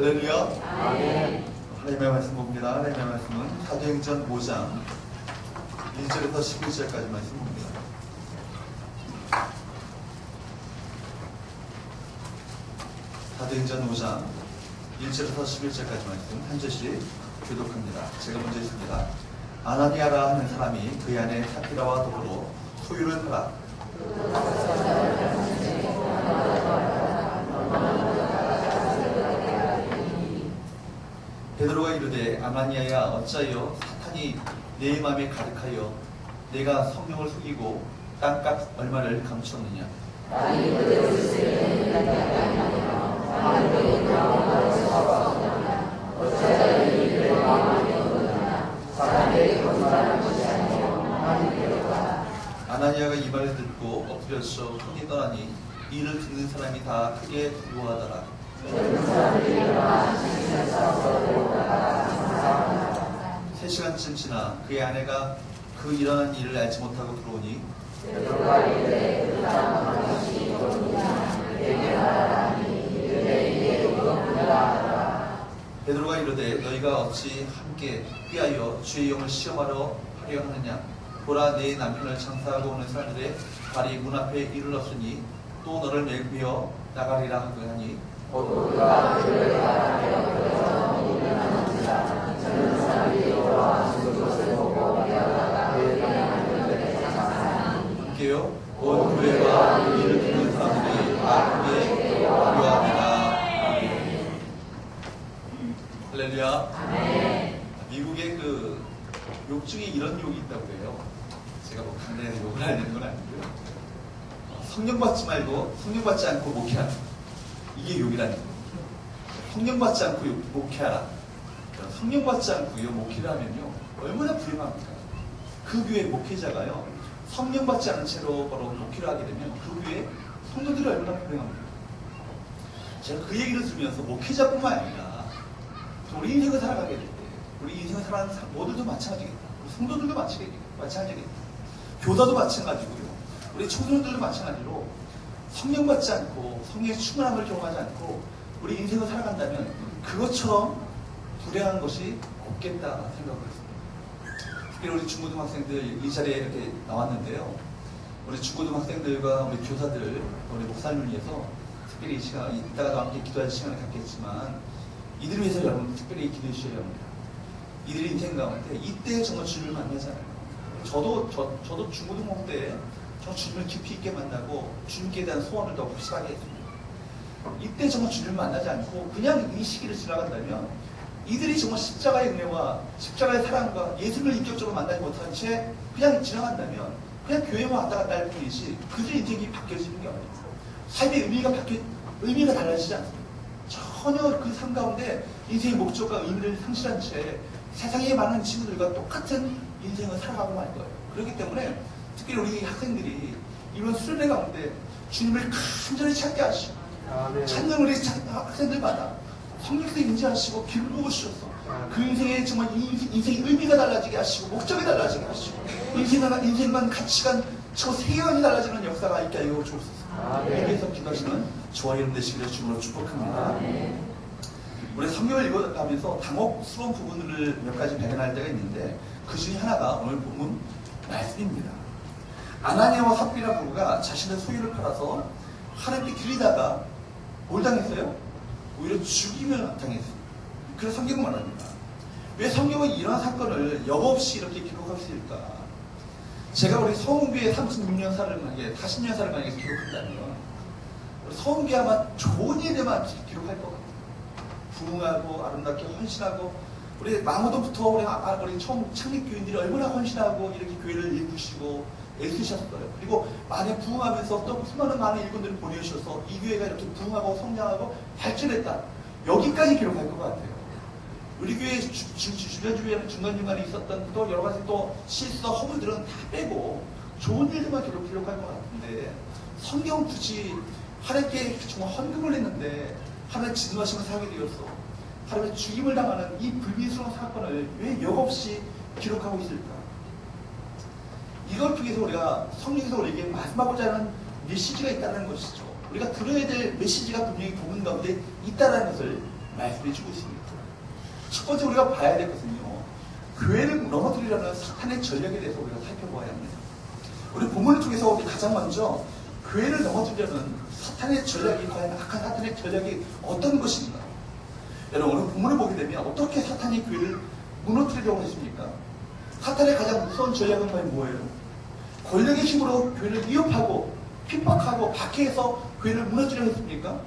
할렐루야. 하나님의 말씀 봅니다. 하나님의 말씀은 사도행전 5장 1절부터 11절까지 말씀 봅니다. 사도행전 5장 1절부터 11절까지 말씀 한 절씩 교독합니다. 제가 먼저 있습니다. 아나니아라 하는 사람이 그의 아내 사피라와 더불어 소유를 팔아 베드로가 이르되 아나니아야 어찌하여 사탄이 내 마음에 가득하여 내가 성령을 속이고 땅값 얼마를 감추었느냐. 아나니아가 이 말을 듣고 엎드려서 흥이 떠나니 이를 듣는 사람이 다 크게 두려워하더라. 3시간쯤 지나 그의 아내가 그 일어난 일을 알지 못하고 들어오니 베드로가 이르되 너희가 어찌 함께 꾀하여 주의 영을 시험하려 하려 하느냐. 보라 내 남편을 장사하고 오는 사람들의 발이 문 앞에 이르렀으니 또 너를 내비어 나가리라 하니 함께요 온 교회와 이를 듣는 사람들이 다 크게 두려워하니라. 할렐루야. 미국의 그 욕 중에 이런 욕이 있다고 해요. 제가 뭐 강단에서 욕을 하려는 건 아니고요. 성령 받지 말고 성령 받지 않고 목회하라. 이게 욕이라는 거예요. 성령 받지 않고 목회하라. 성령 받지 않고 목회를 하면요 얼마나 불행합니까? 그 교회 목회자가요 성령 받지 않은 채로 바로 목회를 하게 되면 그 교회 성도들이 얼마나 불행합니까? 제가 그 얘기를 들으면서 목회자뿐만 아니라 우리 인생을 살아가게 될 때 우리 인생을 살아가는 모두도 마찬가지겠다. 우리 성도들도 마찬가지겠다. 교사도 마찬가지고요. 우리 청소년들도 마찬가지로 성령 받지 않고 성령의 충만함을 경험하지 않고 우리 인생을 살아간다면 그것처럼 불행한 것이 없겠다 생각을 했습니다. 특히 우리 중고등학생들 이 자리에 이렇게 나왔는데요. 우리 중고등학생들과 우리 교사들, 우리 목사님을 위해서 특별히 이 시간, 이따가도 함께 기도할 시간을 갖겠지만 이들을 위해서 여러분 특별히 기도해 주셔야 합니다. 이들의 인생 가운데 이때 정말 주님을 만나잖아요. 저도 중고등학교 때 저 주님을 깊이 있게 만나고 주님께 대한 소원을 더 확실하게 했습니다. 이때 정말 주님을 만나지 않고 그냥 이 시기를 지나간다면 이들이 정말 십자가의 은혜와 십자가의 사랑과 예수를 인격적으로 만나지 못한 채 그냥 지나간다면 그냥 교회만 왔다 갔다 할 뿐이지 그들의 인생이 바뀌어지는 게 아니에요. 삶의 의미가 달라지지 않습니다. 전혀 그 삶 가운데 인생의 목적과 의미를 상실한 채 세상에 많은 친구들과 똑같은 인생을 살아가고 말 거예요. 그렇기 때문에 특히 우리 학생들이 이번 수련회 가운데 주님을 간절히 찾게 하시고 찾는 우리 학생들마다 성령께서 인지하시고 길을 부으셔서 그 인생에 정말 인생의 의미가 달라지게 하시고 목적이 달라지게 하시고 인생만 가치관 저 세계관이 달라지는 역사가 있게 하여 주옵소서. 여기에서 기도하시는 저와 여러분 되시기를 주님으로 축복합니다. 우리 성경을 읽어가면서 당혹스러운 부분들을 몇 가지 발견할 때가 있는데 그 중에 하나가 오늘 본문 말씀입니다. 아나니아와 삽비라 부부가 자신의 소유를 팔아서 하나님께 드리다가 뭘 당했어요? 오히려 죽임을 당했어요. 그래서 성경은 말합니다. 왜 성경은 이러한 사건을 여법없이 이렇게 기록할 수 있을까? 제가 우리 서운교회 36년사를 만약에 40년사를 만약에 기록한다면 우리 서운교회 아마 좋은 일에만 기록할 것 같아요. 부흥하고 아름답게 헌신하고 우리 망우도부터 우리 처음 창립교인들이 얼마나 헌신하고 이렇게 교회를 일구시고 애쓰셨어요. 그리고 많이 부흥하면서 또 수많은 많은 일꾼들을 보내주셔서 이 교회가 이렇게 부흥하고 성장하고 발전했다. 여기까지 기록할 것 같아요. 우리 교회 주변 중간중간에 있었던 또 여러 가지 또 실수나 허물들은 다 빼고 좋은 일들만 기록할 것 같은데 성경 굳이 하나님께 정말 헌금을 했는데 하나님 진노하시면 살게 되었어. 하나님의 죽임을 당하는 이 불미스러운 사건을 왜 역없이 기록하고 있을까? 이걸 통해서 우리가 성령에서 우리에게 말씀하고자 하는 메시지가 있다는 것이죠. 우리가 들어야 될 메시지가 분명히 복음 가운데 있다는 것을 말씀해 주고 있습니다. 첫 번째 우리가 봐야 될 것은요, 교회를 넘어뜨리려는 사탄의 전략에 대해서 우리가 살펴봐야 합니다. 우리 본문을 통해서 우리 가장 먼저 교회를 넘어뜨리려는 사탄의 전략이, 과연 악한 사탄의 전략이 어떤 것인가? 여러분, 오늘 본문을 보게 되면 어떻게 사탄이 교회를 무너뜨리려고 했습니까? 사탄의 가장 무서운 전략은 과연 뭐예요? 권력의 힘으로 교회를 위협하고 핍박하고 박해해서 교회를 무너뜨리려고 했습니까?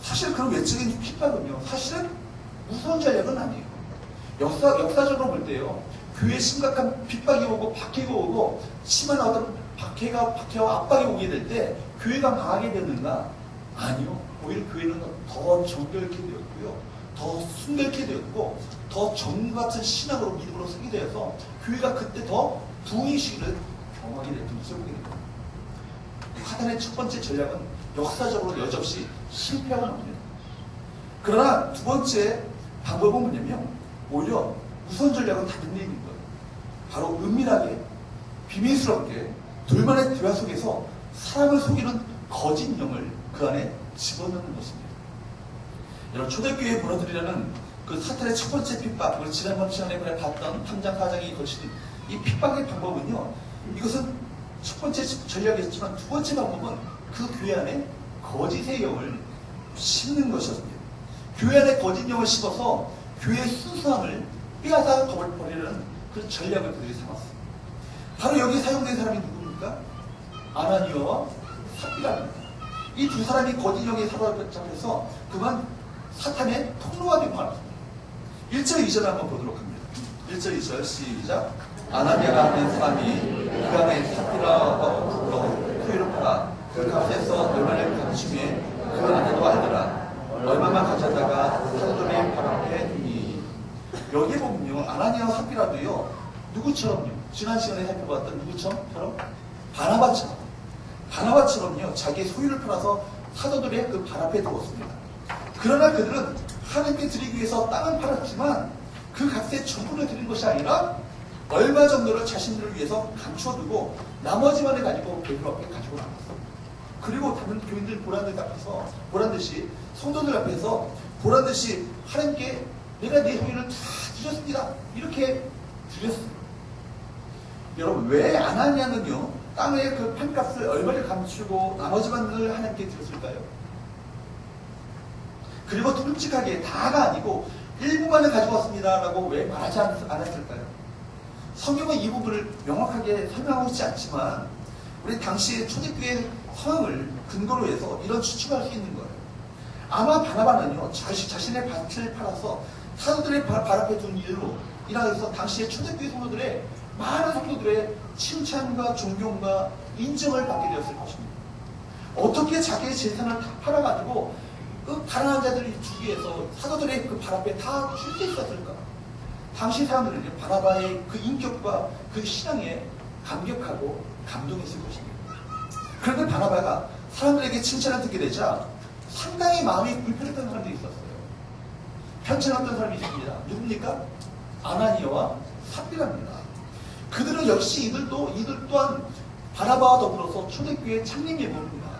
사실 그런 외적인 핍박은요, 사실은 무서운 전략은 아니에요. 역사적으로 볼 때요, 교회에 심각한 핍박이 오고 박해가 오고 심한 어떤 박해와 압박이 오게 될 때 교회가 망하게 되는가? 아니요. 오히려 교회는 더 정결케 되었고요, 더 순결케 되었고, 더 정과 같은 신앙으로 믿음으로 서게 되어서 교회가 그때 더 부흥의 시기를 경험하게 됐던 것을 보게 됩니다. 사탄의 첫 번째 전략은 역사적으로 여지없이 실패하고 맙니다. 그러나 두 번째 방법은 뭐냐면, 오히려 우선 전략은 다른 얘기인 거예요. 바로 은밀하게, 비밀스럽게 둘만의 대화 속에서 사람을 속이는 거짓 영을 그 안에 집어넣는 것입니다. 여러분, 초대교회에 무너뜨리려는 그 사탄의 첫 번째 핍박, 우리 지난번 시간에 봤던 3장 4장이 거친 이 핍박의 방법은요, 이것은 첫 번째 전략이었지만 두 번째 방법은 그 교회 안에 거짓의 영을 심는 것이었습니다. 교회 안에 거짓 영을 심어서 교회의 순수함을 빼앗아 버리려는 그 전략을 그들이 삼았습니다. 바로 여기 사용된 사람이 누굽니까? 아나니아와 삽비라입니다. 이 두 사람이 거짓 영에 사로잡혀서 그만 사탄의 통로가 되고 말았습니다. 1절 2절 한번 보도록 합니다. 1절 2절 시작. 아나니아가 하는 사람이 그 안에 삽비라와 불러 소유를 팔아 그 값에서 얼마를 감춤에 그 안에도 알더라. 얼마만 가져다가 사도들의 발 앞에 두니. 여기에 보면요, 아나니아와 삽비라도요, 누구처럼요? 지난 시간에 살펴봤던 누구처럼? 바나바처럼요, 자기의 소유를 팔아서 사도들의 그 발 앞에 두었습니다. 그러나 그들은 하나님께 드리기 위해서 땅을 팔았지만 그 값에 전부를 드린 것이 아니라 얼마 정도를 자신들을 위해서 감추어두고 나머지만을 가지고 베드로 앞에 가지고 나갔어요. 그리고 다른 교인들 보란듯이 성도들 앞에서 보란듯이 하나님께 내가 내 소유를 다 드렸습니다, 이렇게 드렸어요. 여러분, 왜 아나니아는요 땅의 그 판값을 얼마를 감추고 나머지만을 하나님께 드렸을까요? 그리고 끔찍하게 다가 아니고 일부만을 가지고 왔습니다라고 왜 말하지 않았을까요? 성경은 이 부분을 명확하게 설명하고 있지 않지만 우리 당시의 초대교회 성을 근거로 해서 이런 추측을 할 수 있는 거예요. 아마 바나바는요, 자신의 밭을 팔아서 사도들의 발 앞에 둔 일로 인하여서 당시의 초대교회 성도들의 많은 성도들의 칭찬과 존경과 인정을 받게 되었을 것입니다. 어떻게 자기의 재산을 다 팔아가지고 그 가난한 자들을 주기 위해서 사도들의 그 발 앞에 다 줄 수 있었을까? 당시 사람들은 바나바의 그 인격과 그 신앙에 감격하고 감동했을 것입니다. 그런데 바나바가 사람들에게 칭찬을 듣게 되자 상당히 마음이 불편했던 사람들이 있었어요. 편찮았던 사람이 있습니다. 누굽니까? 아나니아와 삽비라입니다. 그들은 역시 이들 또한 바나바와 더불어서 초대교회 창립 예물입니다.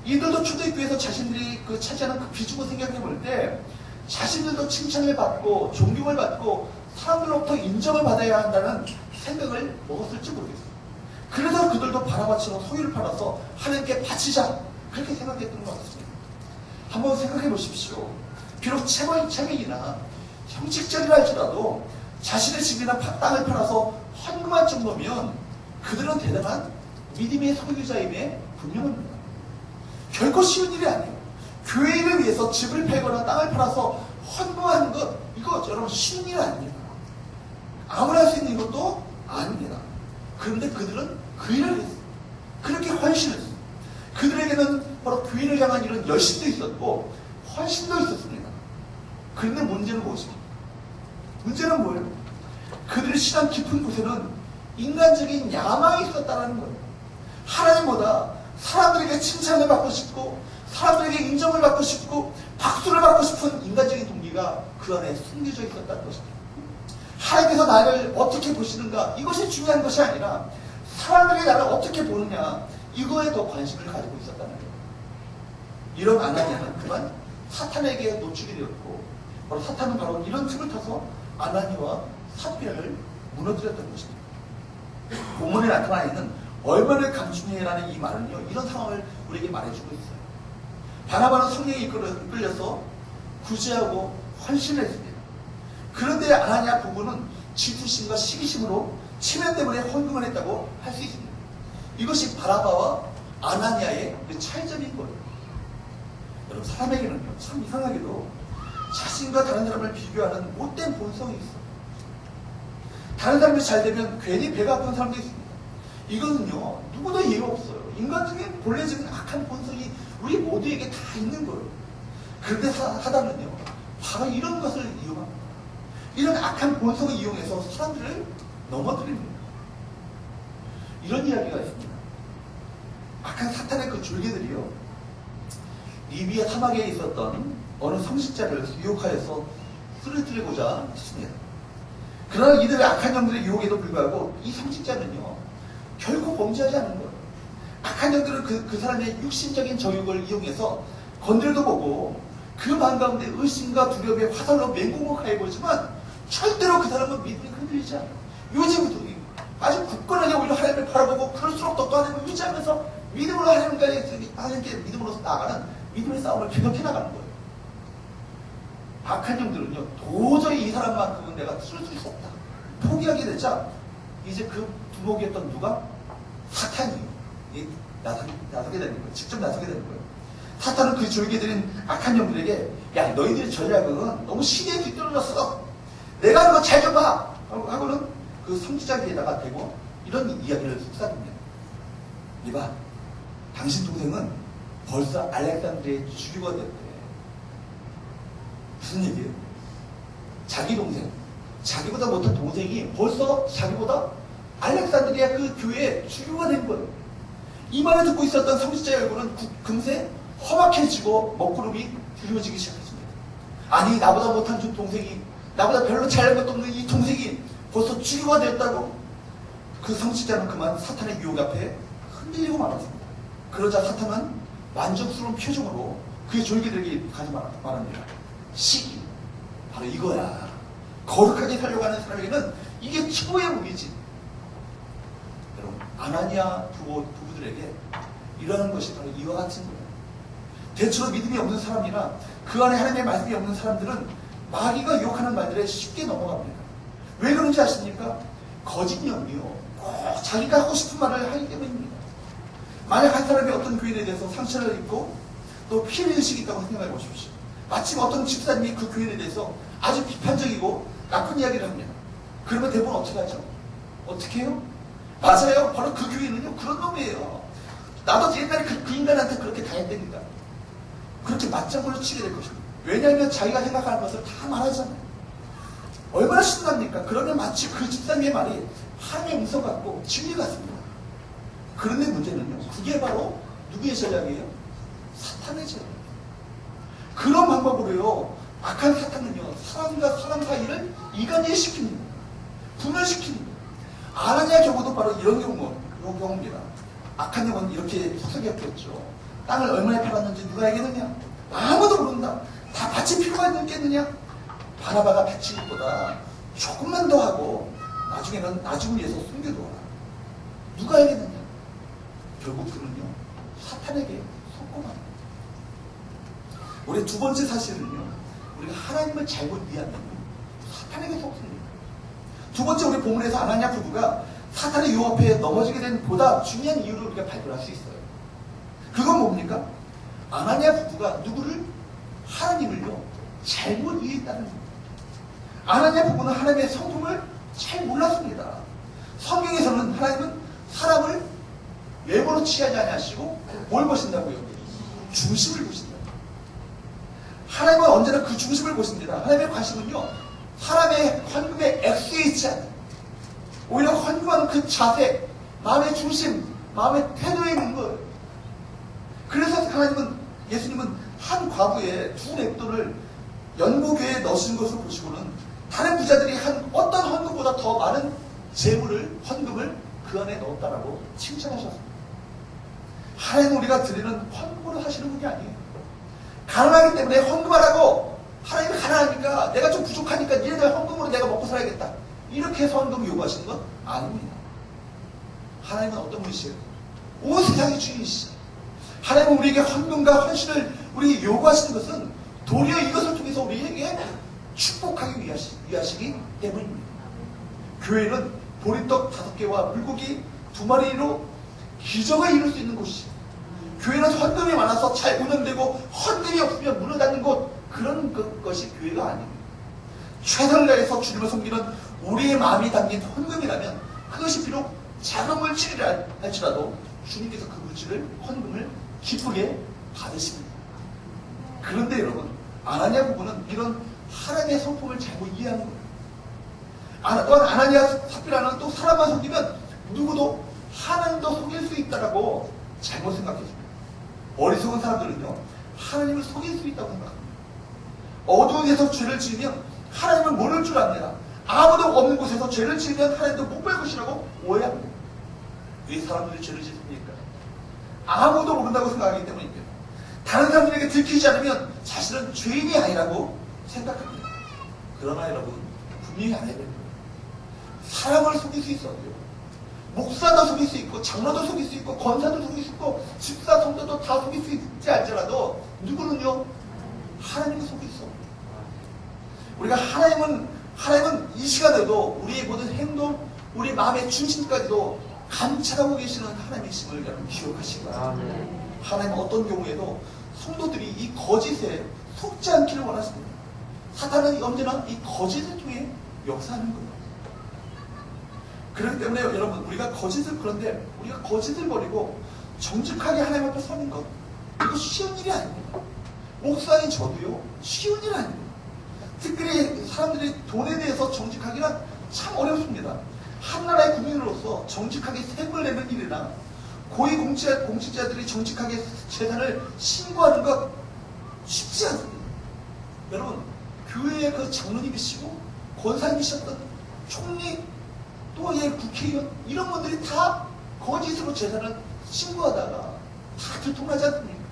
이들도 초대교회에서 자신들이 그 차지하는 그 비중을 생각해 볼 때 자신들도 칭찬을 받고 존경을 받고 사람들로부터 인정을 받아야 한다는 생각을 먹었을지 모르겠어요. 그래서 그들도 바나바처럼 소유를 팔아서 하나님께 바치자, 그렇게 생각했던 것 같습니다. 한번 생각해 보십시오. 비록 체면이나 형식적이라 할지라도 자신의 집이나 땅을 팔아서 헌금할 정도면 그들은 대단한 믿음의 소유자임에 분명합니다. 결코 쉬운 일이 아니에요. 교회를 위해서 집을 팔거나 땅을 팔아서 헌금하는 것, 이거 여러분 쉬운 일이 아닙니다. 아무나 할 수 있는 것도 아닙니다. 그런데 그들은 그 일을 했어요. 그렇게 헌신했어요. 그들에게는 바로 교회를 향한 이런 열심도 있었고 헌신도 있었습니다. 그런데 문제는 무엇입니까? 문제는 뭐예요? 그들의 신앙 깊은 곳에는 인간적인 야망이 있었다는 거예요. 하나님보다 사람들에게 칭찬을 받고 싶고 사람들에게 인정을 받고 싶고 박수를 받고 싶은 인간적인 동기가 그 안에 숨겨져 있었다는 것입니다. 하나님께서 나를 어떻게 보시는가, 이것이 중요한 것이 아니라 사람들이 나를 어떻게 보느냐, 이거에 더 관심을 가지고 있었다는 거예요. 이런 아나니아는 그만 사탄에게 노출이 되었고, 바로 사탄은 바로 이런 틈을 타서 아나니와 삽비라를 무너뜨렸던 것입니다. 본문에 나타나 있는 얼마나 감춘해라는 이 말은요, 이런 상황을 우리에게 말해주고 있어요. 바나바는 성령에 이끌려서 구제하고 헌신을 했습니다. 그런데 아나니아 부부는 질투심과 시기심으로 체면 때문에 헌금을 했다고 할 수 있습니다. 이것이 바나바와 아나니아의 그 차이점인 거예요. 여러분, 사람에게는요, 참 이상하게도 자신과 다른 사람을 비교하는 못된 본성이 있어요. 다른 사람이 잘 되면 괜히 배가 아픈 사람도 있습니다. 이거는요, 누구도 예외 없어요. 인간 중에 본래적인 악한 본성이 우리 모두에게 다 있는 거예요. 그런데 사단은요, 바로 이런 것을 이용합니다. 이런 악한 본성을 이용해서 사람들을 넘어뜨립니다. 이런 이야기가 있습니다. 악한 사탄의 그 졸개들이요, 리비아 사막에 있었던 어느 성직자를 유혹하여서 쓰러뜨리고자 했습니다. 그러나 이들의 악한 영들의 유혹에도 불구하고 이 성직자는요, 결코 범죄하지 않는 거예요. 악한 영들은 그 사람의 육신적인 정욕을 이용해서 건드려도 보고 그 마음 가운데 의심과 두려움의 화살로 맹공을 가해보지만 절대로 그 사람은 믿음이 흔들리지 않아요. 요즘도 아주 굳건하게 오히려 하나님을 바라보고 그럴수록 더 하나님을 유지하면서 믿음으로 하나님께 믿음으로 나아가는 믿음의 싸움을 계속해 나가는 거예요. 악한 영들은요, 도저히 이 사람만큼은 내가 쓸 수 없다 포기하게 되자 이제 그 두목이었던 누가? 사탄이에요. 나서게 되는 거예요. 직접 나서게 되는 거예요. 사탄은 그 졸개들인 악한 영들에게, 야, 너희들의 전략은 너무 시대에 뒤떨어졌어. 내가 하는 거 잘 좀 봐. 하고는 그 성지자기에다가 대고 이런 이야기를 속삭입니다. 이봐, 당신 동생은 벌써 알렉산드리아의 주류가 됐대. 무슨 얘기예요? 자기 동생, 자기보다 못한 동생이 벌써 자기보다 알렉산드리아 그 교회의 주류가 된 거예요. 이 말을 듣고 있었던 성직자의 얼굴은 금세 험악해지고 먹구름이 드리워지기 시작했습니다. 아니, 나보다 못한 동생이, 나보다 별로 잘난 것도 없는 이 동생이 벌써 주류가 됐다고? 그 성직자는 그만 사탄의 유혹 앞에 흔들리고 말았습니다. 그러자 사탄은 만족스러운 표정으로 그의 졸개들에게 가지 말합니다. 시기, 바로 이거야. 거룩하게 살려고 하는 사람에게는 이게 최고의 무기지. 여러분, 아나니아 부부들에게 일어나는 것이 바로 이와 같은 거예요. 대체로 믿음이 없는 사람이나 그 안에 하나님의 말씀이 없는 사람들은 마귀가 유혹하는 말들에 쉽게 넘어갑니다. 왜 그런지 아십니까? 거짓 영이요, 꼭 자기가 하고 싶은 말을 하기 때문입니다. 만약 한 사람이 어떤 교인에 대해서 상처를 입고 또 피해의식이 있다고 생각해 보십시오. 마침 어떤 집사님이 그 교인에 대해서 아주 비판적이고 나쁜 이야기를 합니다. 그러면 대부분 어떻게 하죠? 어떻게 해요? 맞아요. 바로 그 교인은요, 그런 놈이에요. 나도 옛날에 그 인간한테 그렇게 당했다니까. 그렇게 맞장구를 치게 될 것입니다. 왜냐하면 자기가 생각하는 것을 다 말하잖아요. 얼마나 신납니까? 그러면 마치 그 집사님의 말이 하나님의 음성 같고 진리 같습니다. 그런데 문제는요, 그게 바로 누구의 전략이에요? 사탄의 전략이에요. 그런 방법으로요, 악한 사탄은요, 사람과 사람 사이를 이간질시킵니다. 분열시킵니다. 아나니아 경우도 바로 이런 경우입니다. 악한 영은 이렇게 속삭였겠죠. 땅을 얼마나 팔았는지 누가 알겠느냐? 아무도 모른다. 다 밭이 필요가 있겠느냐? 바나바가 바친 것보다 조금만 더 하고 나중에는 나중을 위해서 숨겨둬라. 누가 알겠느냐? 결국 그는요, 사탄에게 속고 맙니다. 우리 두 번째 사실은요, 우리가 하나님을 잘못 이해하면 사탄에게 속습니다. 두 번째, 우리 본문에서 아나니아 부부가 사탄의 유혹 앞에 넘어지게 된 보다 중요한 이유를 우리가 발견할 수 있어요. 그건 뭡니까? 아나니아 부부가 누구를? 하나님을요, 잘못 이해했다는 겁니다. 아나니아 부부는 하나님의 성품을 잘 몰랐습니다. 성경에서는 하나님은 사람을 외모로 취하지 아니하시고 뭘 보신다고요? 중심을 보신다. 하나님은 언제나 그 중심을 보십니다. 하나님의 관심은요, 사람의 헌금의 액수에 있지 않아요. 오히려 헌금하는 그 자세, 마음의 중심, 마음의 태도에 있는 거예요. 그래서 하나님은, 예수님은 한 과부의 두 랩돈을 연고교회에 넣으신 것을 보시고는 다른 부자들이 한 어떤 헌금보다 더 많은 재물을, 헌금을 그 안에 넣었다라고 칭찬하셨습니다. 하나님은 우리가 드리는 헌금으로 하시는 분이 아니에요. 가난하기 때문에 헌금하라고. 하나님이 가난하니까 내가 좀 부족하니까 니네들 헌금으로 내가 먹고 살아야겠다. 이렇게 해서 헌금을 요구하시는 건 아닙니다. 하나님은 어떤 분이시에요? 온 세상의 주인이시죠. 하나님은 우리에게 헌금과 헌신을 우리에게 요구하시는 것은 도리어 이것을 통해서 우리에게 축복하기 위하시기 때문입니다. 교회는 보리떡 5개와 물고기 2마리로 기적을 이룰 수 있는 곳이죠. 교회는 헌금이 많아서 잘 운영되고 헌금이 없으면 문을 닫는 곳, 그런 것이 교회가 아닙니다. 최선을 다해서 주님을 섬기는 우리의 마음이 담긴 헌금이라면 그것이 비록 작은 물질이라 할지라도 주님께서 그 물질을, 헌금을 기쁘게 받으십니다. 그런데 여러분, 아나니아 부부는 이런 하나님의 성품을 잘못 이해한 거예요. 또한 아나니아 삽비라는 또 사람만 속이면 누구도 하나님도 속일 수 있다라고 잘못 생각했습니다. 어리석은 사람들은요, 하나님을 속일 수 있다고 생각합니다. 어두운 데서 죄를 지으면 하나님을 모를 줄 압니다. 아무도 없는 곳에서 죄를 지으면 하나님도 못 볼 것이라고 오해합니다. 왜 사람들이 죄를 짓습니까? 아무도 모른다고 생각하기 때문입니다. 다른 사람들에게 들키지 않으면 자신은 죄인이 아니라고 생각합니다. 그러나 여러분, 분명히 알아야 됩니다. 사람을 속일 수 있어요. 목사도 속일 수 있고, 장로도 속일 수 있고, 권사도 속일 수 있고, 집사, 성도도 다 속일 수 있지 않더라도 누구는요? 하나님을 속일 수 없어요. 우리가 하나님은 이 시간에도 우리의 모든 행동, 우리 마음의 중심까지도 감찰하고 계시는 하나님이심을 여러분 기억하시기 바랍니다. 하나님은 어떤 경우에도 성도들이 이 거짓에 속지 않기를 원하십니다. 사탄은 언제나 이 거짓을 통해 역사하는 거예요. 그렇기 때문에 여러분, 우리가 그런데 우리가 거짓을 버리고 정직하게 하나님 앞에 서는 것, 이거 쉬운 일이 아닙니다. 목사인 저도요, 쉬운 일 아닙니다. 특별히 사람들이 돈에 대해서 정직하기는 참 어렵습니다. 한 나라의 국민으로서 정직하게 세금을 내는 일이나 고위 공직자들이 정직하게 재산을 신고하는 것 쉽지 않습니다. 여러분, 교회의 그 장로님이시고 권사님이셨던 총리, 또 국회의원, 이런 분들이 다 거짓으로 재산을 신고하다가 다 들통나지 않습니까?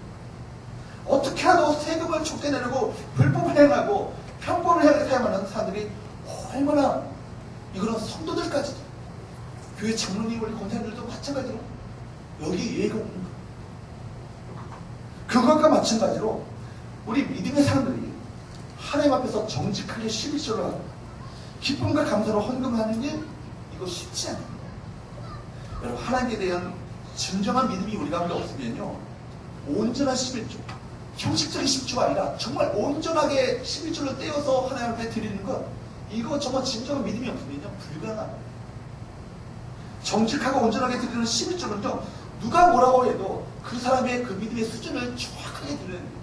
어떻게라도 세금을 적게 내려고 불법을 행하고 편법을 사용하는 사람들이 얼마나, 이거는 성도들까지도, 교회 장로님, 우리 권사님들도 마찬가지로 여기 예의가 없는 거예요. 그것과 마찬가지로 우리 믿음의 사람들이 하나님 앞에서 정직하게 11조를 하고 기쁨과 감사로 헌금하는 일, 이거 쉽지 않습니다. 여러분, 하나님께 대한 진정한 믿음이 우리 가운데 없으면요, 온전한 11조, 형식적인 10조가 아니라 정말 온전하게 11조를 떼어서 하나님 앞에 드리는 것, 이거 정말 진정한 믿음이 없으면요, 불가능합니다. 정직하고 온전하게 드리는 11조는요, 누가 뭐라고 해도 그 사람의 그 믿음의 수준을 정확하게 드려야 됩니다.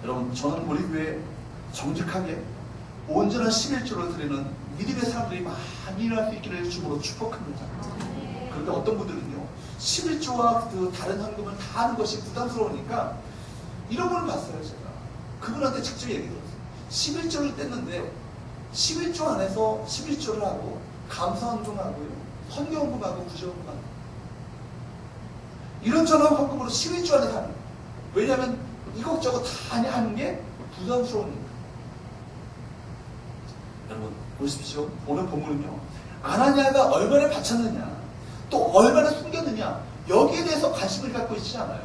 여러분, 저는 우리 교회에 정직하게 온전한 11조를 드리는 믿음의 사람들이 많이 일어날 수 있기를 주님으로 축복합니다. 그런데 어떤 분들은요, 11조와 그 다른 헌금을 다 하는 것이 부담스러우니까 이런 분을 봤어요. 제가 그분한테 직접 얘기 들었어요. 11조를 뗐는데 11조 안에서 11조를 하고 감사헌금하고요, 선교헌금하고 구제헌금하고 이런저런 헌금으로 11조 안에 하는 거예요. 왜냐하면 이것저것 다 하는 게 부담스러우니까. 여러분 보십시오. 오늘 본문은요, 아나니아가 얼마나 바쳤느냐, 또 얼마나 숨겼느냐, 여기에 대해서 관심을 갖고 있지 않아요.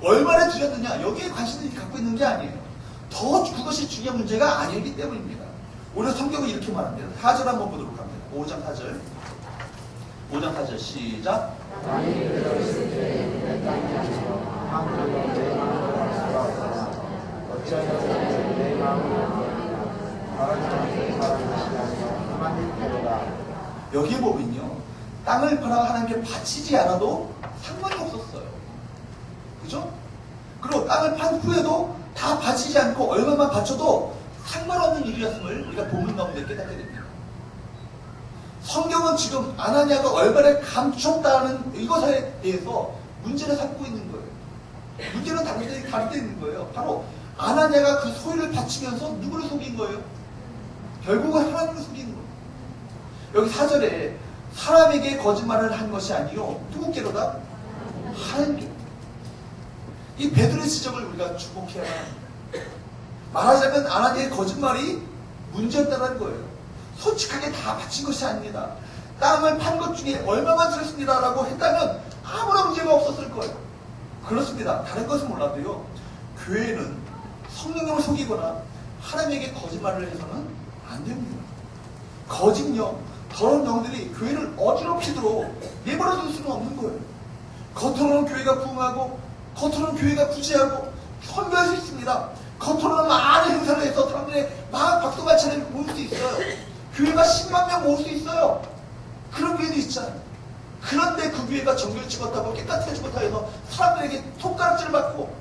얼마나 드렸느냐, 여기에 관심을 갖고 있는 게 아니에요. 더 그것이 중요한 문제가 아니기 때문입니다. 오늘 성경은 이렇게 말합니다. 4절 한번 보도록 합니다. 5장 4절. 5장 4절 시작. 여기에 보면요, 땅을 팔아 하나님께 바치지 않아도 상관이 없었어요. 그죠? 그리고 땅을 판 후에도 다 바치지 않고 얼마만 바쳐도 상관없는 일이었음을 우리가 본문 가운데 깨닫게 됩니다. 성경은 지금 아나니아가 얼마나 감췄다는 이것에 대해서 문제를 삼고 있는 거예요. 문제는 다르게 있는 거예요. 바로 아나니아가 그 소유를 바치면서 누구를 속인 거예요? 결국은 하나님을 속인 거예요. 여기 4절에 사람에게 거짓말을 한 것이 아니요, 누구께로다? 하나님께. 이 베드로의 지적을 우리가 주목해야 합니다. 말하자면 아나니아의 거짓말이 문제였다는 거예요. 솔직하게 다 바친 것이 아닙니다. 땅을 판 것 중에 얼마만 들었습니다라고 했다면 아무런 문제가 없었을 거예요. 그렇습니다. 다른 것은 몰라도요, 교회는 성령님을 속이거나 하나님에게 거짓말을 해서는 안 됩니다. 거짓 영, 더러운 영들이 교회를 어지럽히도록 내버려둘 수는 없는 거예요. 겉으로는 교회가 부흥하고 겉으로는 교회가 구제하고 선교할 수 있습니다. 겉으로는 많은 행사를 해서 사람들이 막 박수갈채를 모을 수 있어요. 교회가 10만 명 모을 수 있어요. 그런 교회도 있잖아요. 그런데 그 교회가 정결치 못하고 깨끗하지 못하고 해서 사람들에게 손가락질을 받고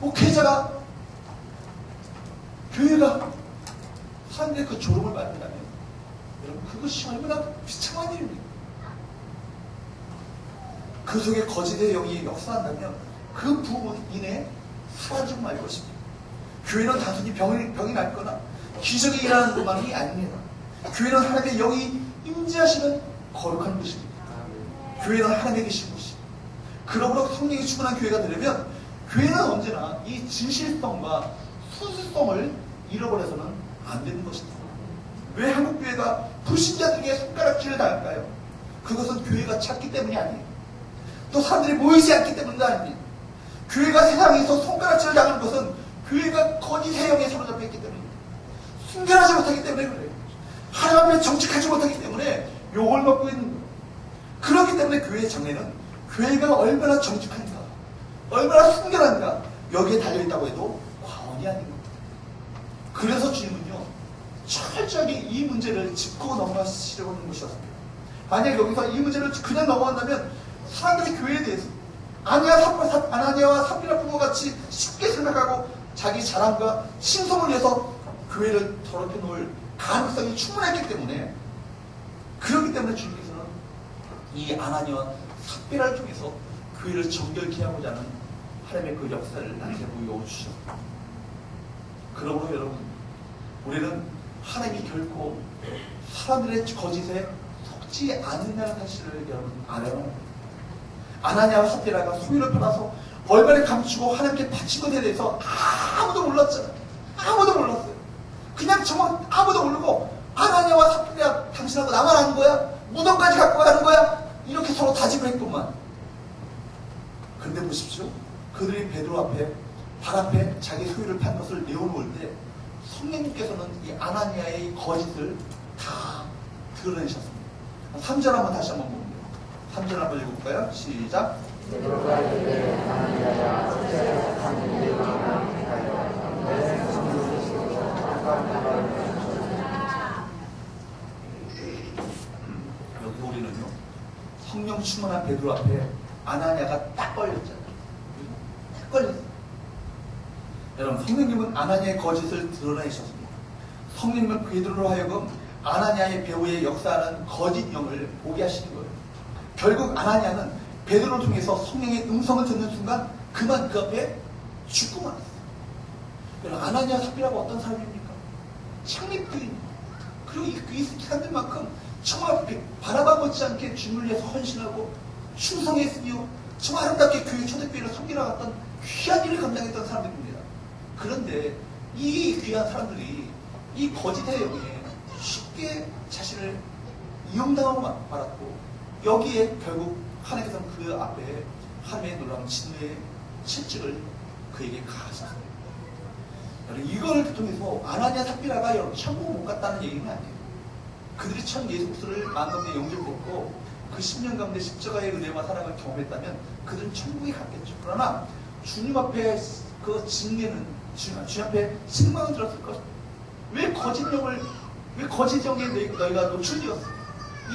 목회자가 교회가 사람들의 그 조롱을 받는다면 여러분 그것이 얼마나 비참한 일입니까? 그 속에 거짓의 영이 역사한다면 그 부흥은 이내 사라지고 말 것입니다. 교회는 단순히 병이 낫거나 기적이 일어나는 것만이 아닙니다. 교회는 하나님의 영이 임재하시는 거룩한 곳입니다. 교회는 하나님의 계신 곳입니다. 그러므로 성령이 충만한 교회가 되려면 교회는 언제나 이 진실성과 순수성을 잃어버려서는 안 되는 것입니다. 왜 한국교회가 불신자들에게 손가락질을 당할까요? 그것은 교회가 작기 때문이 아니에요. 또 사람들이 모이지 않기 때문도 아닙니다. 교회가 세상에서 손가락질을 당하는 것은 교회가 거짓의 영에 사로잡혀 있기 때문입니다. 순결하지 못하기 때문에 그래요. 하나님 앞에 정직하지 못하기 때문에 욕을 먹고 있는 거예요. 그렇기 때문에 교회의 장래는 교회가 얼마나 정직한가, 얼마나 순결한가 여기에 달려있다고 해도 과언이 아닌 겁니다. 그래서 주님은요 철저하게 이 문제를 짚고 넘어가시려고 하는 것이었습니다. 만약 여기서 이 문제를 그냥 넘어간다면 사람들이 교회에 대해서 아나니아와 삽비라 부부가 같이 쉽게 생각하고 자기 자랑과 신성을 위해서 교회를 더럽게 놓을 가능성이 충분했기 때문에, 그렇기 때문에 주님께서는 이 아나니아와 삽비라를 통해서 교회를 정결케 하고자 하는 하나님의 그 역사를 나에게 보여주셨습니다. 그러므로 여러분, 우리는 하나님이 결코 사람들의 거짓에 속지 않는다는 사실을 여러분 알아야 합니다. 아나니아와 삽비라가 소유를 팔아서 얼마나 감추고 하나님께 바친 것에 대해서 아무도 몰랐잖아요. 아무도 몰랐어요. 그냥 정말 아무도 모르고 아나니아와 삽비라 당신하고 나만 아는 거야? 무덤까지 갖고 가는 거야? 이렇게 서로 다짐을 했구만. 그런데 보십시오. 그들이 베드로 앞에 발 앞에 자기 소유를 판 것을 내어놓을 때 성령님께서는 이 아나니아의 거짓을 다 드러내셨습니다. 3절 한번 다시 한번 봅니다. 3절 한번 읽어볼까요? 시작. 여기 우리는요 성령 충만한 베드로 앞에 아나니아가 딱 걸렸잖아요. 딱 걸렸어요. 여러분, 성령님은 아나니아의 거짓을 드러내셨습니다. 성령님은 베드로로 하여금 아나니아의 배후에 역사하는 거짓 영을 보게 하시는 거예요. 결국 아나니아는 베드로를 통해서 성령의 음성을 듣는 순간 그만 그 앞에 죽고 말았어요. 여러분, 아나니아 삽비라가 어떤 사람입니까? 창립주의입니다. 그리고 이 사람들만큼 정말 바라봐 못지 않게 주님을 위해서 헌신하고 충성했으며 정말 아름답게 교회 초대교회를 섬기러갔던 귀한 일을 감당했던 사람들입니다. 그런데 이 귀한 사람들이 이 거짓의 영에 쉽게 자신을 이용당하고 말았고, 여기에 결국 하나님께서는 그 앞에 하나님의 놀라운 진노의 실직을 그에게 가하셨습니다. 이걸 통해서 아나니아 삽비라가 여러분 천국 못 갔다는 얘기는 아니에요. 그들이 참 예수 그리스도를 마음가운데 영접했고 그 10년 가운데 십자가의 은혜와 사랑을 경험했다면 그들은 천국에 갔겠죠. 그러나 주님 앞에 그 징계는 주님 앞에 책망을 들었을 것입니다. 왜 거짓 영에 너희가 노출되었어?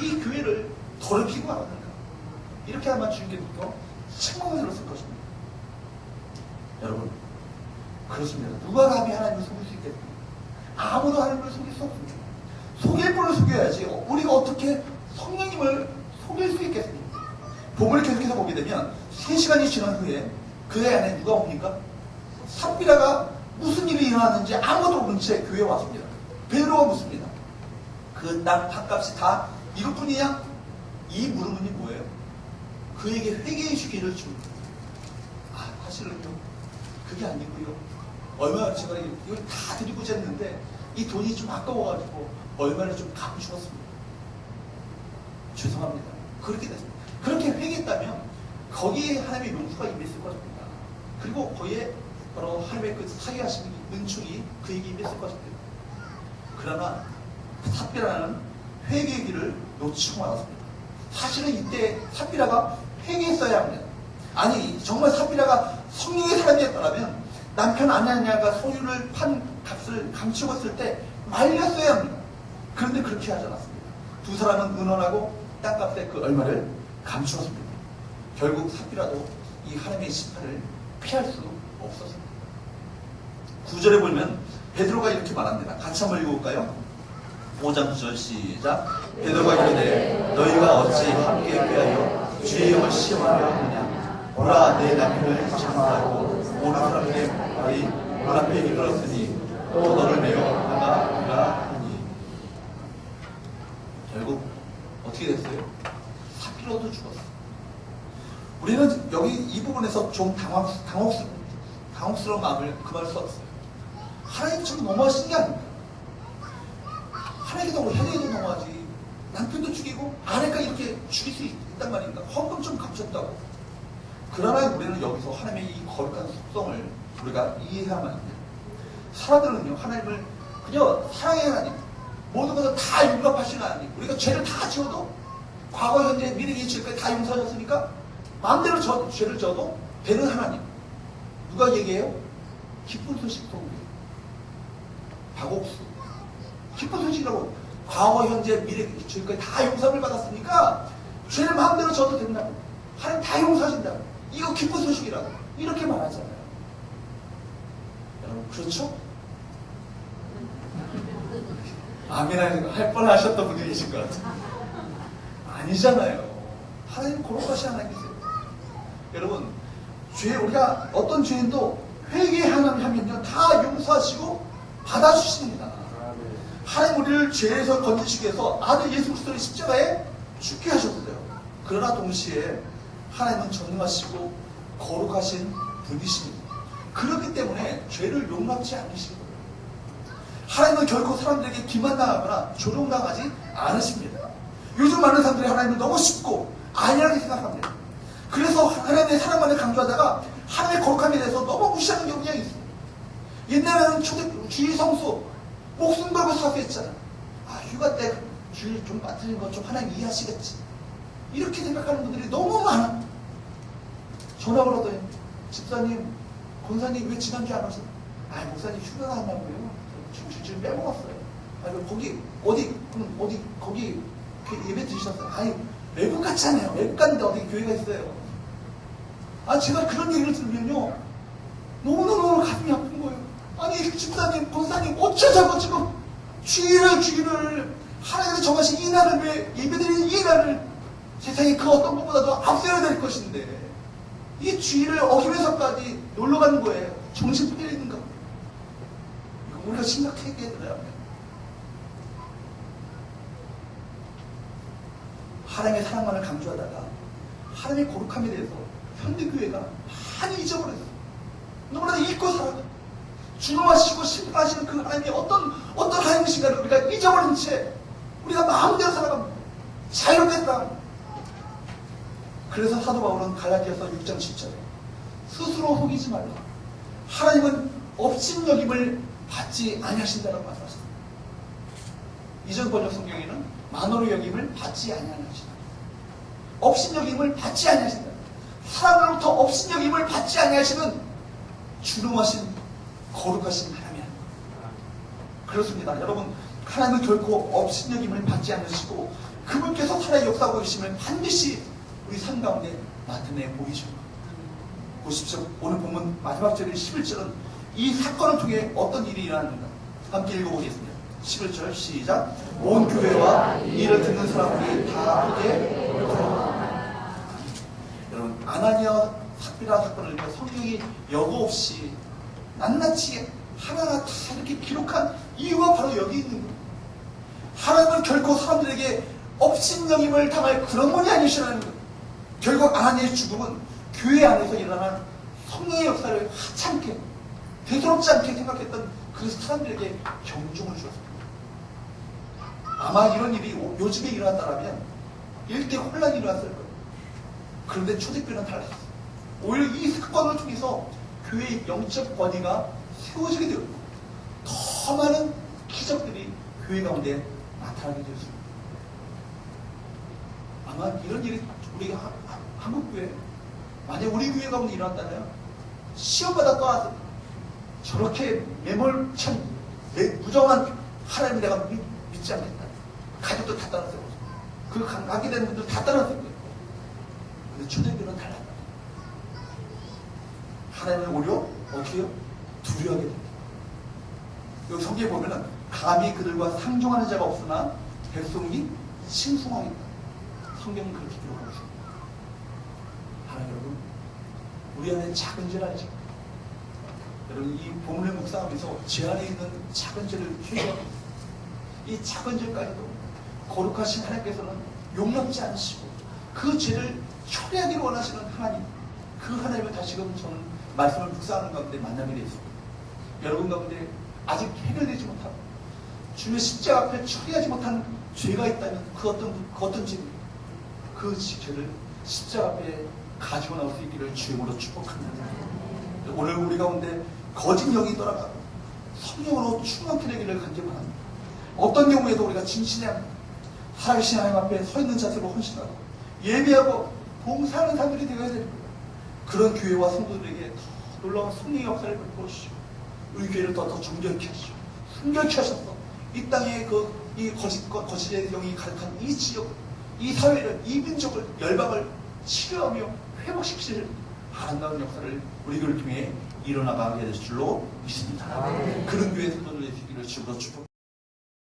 이 교회를 더럽히고 말았는가? 이렇게 아마 주님께서 책망을 들었을 것입니다. 여러분, 그렇습니다. 누가 감히 하나님을 속일 수 있겠습니까? 아무도 하나님을 속일 수 없습니다. 속일 분을 속여야지 우리가 어떻게 성령님을 속일 수 있겠습니까? 본문을 계속해서 보게 되면 3시간이 지난 후에 그의 안에 누가 옵니까? 삽비라가 무슨 일이 일어났는지 아무도 모른 채 교회에 왔습니다. 베드로가 묻습니다. 그 땅 팥값이 다 이것뿐이냐? 이 물음이 뭐예요? 그에게 회개의 기회를 줍니다. 사실은요, 그게 아니고요. 얼마 제가 이걸 다 드리고자 했는데 이 돈이 좀 아까워가지고 얼마를 좀 감추었습니다. 죄송합니다. 그렇게 됐습니다. 그렇게 회개했다면 거기에 하나님의 용서가 임했을 것입니다. 그리고 거기에 바로 하나님의 그 사게 하시는 은총이 그에게 임했을 것입니다. 그러나 삽비라는 회개의 길을 놓치고 말았습니다. 사실은 이때 삽비라가 회개했어야 합니다. 아니 정말 삽비라가 성령의 사람이었더라면 남편 아냐냐가 소유를 판 값을 감추고 있을 때 말렸어야 합니다. 그런데 그렇게 하지 않았습니다. 두 사람은 은원하고 땅값의 그 얼마를 감추었습니다. 결국 삽비라도 이 하나님의 심판을 피할 수 없었습니다. 9절에 보면 베드로가 이렇게 말합니다. 같이 한번 읽어볼까요? 5장 9절 시작. 베드로가 이르되 너희가 어찌 함께 꾀하여 주의 영을 시험하려 하느냐. 보라 내 남편을 장사하고 오는 사람의 말이 문 앞에 이르렀으니 또 너를 매어 하나이라 하니. 결국 어떻게 됐어요? 삽비로도 죽었어요. 우리는 여기 이 부분에서 좀 당혹스러운 마음을 그만 썼어요. 하나님 참 너무하신 게 아닙니까? 하나님도 너무 현행도 너무하지. 남편도 죽이고 아내가 이렇게 죽일 수 있단 말인가? 헌금 좀 갚쳤다고. 그러나 우리는 여기서 하나님의 이 거룩한 속성을 우리가 이해해야만 합니다. 사람들은요, 하나님을 그냥 사랑의 하나님, 모든 것을 다 융합하시는 하나님, 우리가 죄를 다 지어도 과거, 현재, 미래의 죄까지 다 용서하셨으니까 마음대로 죄를 져도 되는 하나님. 누가 얘기해요? 기쁜 소식 속에 박옥수. 기쁜 소식이라고. 과거, 현재, 미래 죄까지 다 용서를 받았으니까 죄를 마음대로 져도 된다고. 하나님 다 용서하신다고. 이거 기쁜 소식이라고. 이렇게 말하잖아요. 여러분 그렇죠? 아멘 할 뻔하셨던 분이 계신 것 같아요. 아니잖아요. 하나님 거룩하신 하나님이세요. 여러분 우리가 어떤 죄인도 회개하면요 다 용서하시고 받아주십니다. 하나님 우리를 죄에서 건지시기 위해서 아들 예수 그리스도를 십자가에 죽게 하셨어요. 그러나 동시에 하나님은 전능하시고 거룩하신 분이십니다. 그렇기 때문에 죄를 용납지 않으시는 거예요. 하나님은 결코 사람들에게 기만당하거나 조종당하지 않으십니다. 요즘 많은 사람들이 하나님을 너무 쉽고 안일하게 생각합니다. 그래서 하나님의 사랑만을 강조하다가 하나님의 거룩함에 대해서 너무 무시하는 경우가 있습니다. 옛날에는 주일 성수 목숨 걸고 사수했잖아. 휴가 때 주일 좀 빠뜨리는 건 좀 하나님 이해하시겠지. 이렇게 생각하는 분들이 너무 많아. 전화 걸었더니 집사님, 권사님 왜 지난주에 안 오셨어요? 목사님 휴가가 한다고요. 지금 빼먹었어요. 거기 거기 예배 드리셨어요? 외국 갔잖아요. 외국 갔는데 어디 교회가 있어요? 제가 그런 얘기를 들으면요 너무너무 가슴이 아픈 거예요. 집사님, 권사님 어쩌자고 지금 주일을 하나님께서 정하신 이 날을 왜 예배드리는 이 날을 세상에 그 어떤 것보다도 앞세워야 될 것인데 이 주일을 어기면서까지 놀러 가는 거예요. 정신 팔려 있는가? 이거 우리가 심각하게 들어야 합니다. 하나님의 사랑만을 강조하다가 하나님의 거룩함에 대해서 현대교회가 많이 잊어버렸어요. 너무나 잊고 살아가. 주님하시고 심판하시는 그 하나님이 어떤 하나님이신가를 우리가 잊어버린 채 우리가 마음대로 살아갑니다. 자유롭겠다. 그래서 사도 바울은 갈라디아서 6장 10절에 스스로 속이지 말라. 하나님은 업신여김을 받지 아니하신다라고 말씀하셨습니다. 이전 번역 성경에는 만호로 여김을 받지 아니하신다. 업신여김을 받지 아니하신다. 사람으로부터 업신여김을 받지 아니하시는 주름하신 거룩하신 하나님. 그렇습니다. 여러분 하나님은 결코 업신여김을 받지 않으시고 그분께서 살아 역사하고 계시면 반드시 우리 삶 가운데 나타내 보이죠. 보십시오. 오늘 본문 마지막 절인 11절은 이 사건을 통해 어떤 일이 일어났는가 함께 읽어보겠습니다. 11절 시작. 온 교회와 이를 듣는 사람들이 다 크게 울었다. 여러분 아나니아 삽비라 사건을 성경이 여과 없이 낱낱이 하나하나 다 이렇게 기록한 이유가 바로 여기 있는 거예요. 하나님은 결코 사람들에게 업신여김을 당할 그런 분이 아니시라는 거예요. 결국 아나니아의 죽음은 교회 안에서 일어난 성령의 역사를 하찮게 대수롭지 않게 생각했던 그 사람들에게 경종을 주었습니다. 아마 이런 일이 요즘에 일어났다면 일대 혼란이 일어났을 거예요. 그런데 초대교회는 달랐어요. 오히려 이 사건을 통해서 교회의 영적 권위가 세워지게 되었고 더 많은 기적들이 교회 가운데 나타나게 되었습니다. 아마 이런 일이 우리 한국교회 만약 우리 교회 가운데 일어났다면 시험받아 떠나서 저렇게 매몰찬 무정한 하나님을 내가 믿지 않겠다. 가족도 다 따랐어요. 그 가게 되는 분들 다 따랐을 거예요. 근데 초대교회는 달랐다. 하나님을 오히려 어떻게 해요? 두려워하게 됩니다. 여기 성경에 보면은 감히 그들과 상종하는 자가 없으나 백성이 칭송하겠다. 성경은 그렇게 기록하고 있습니다. 하나님 여러분, 우리 안에 작은 죄 알죠? 여러분 이 본문을 묵상하면서 제 안에 있는 작은 죄를 회개합니다. 이 작은 죄까지도 거룩하신 하나님께서는 용납지 않으시고 그 죄를 처리하기를 원하시는 하나님, 그 하나님을 다시금 저는 말씀을 묵상하는 가운데 만나게 되었습니다. 여러분 가운데 아직 해결되지 못하고 주님의 십자가 앞에 처리하지 못한 죄가 있다면 그 어떤 죄입니까? 그 죄를 십자가 앞에 가지고 나올 수 있기를 주님으로 축복합니다. 오늘 우리 가운데 거짓 영이 돌아가고 성령으로 충만케 되기를 간절합니다. 어떤 경우에도 우리가 진실해야 합니다. 살아계신 하나님 앞에 서 있는 자세로 헌신하고 예배하고 봉사하는 사람들이 되어야 됩니다. 그런 교회와 성도들에게 더 놀라운 성령의 역사를 베풀어 주시고 우리 교회를 더 정결케 하시고 순결케 하셔서 이 땅에 이 거짓의 영이 가득한 이 지역, 이 사회를, 이 민족을, 열방을 치료하며 회복시키실 아름다운 역사를 우리 교회를 통해 일어나가게 될 줄로 믿습니다. 그런 교회 성도들의 되기를 주로 축복합니다.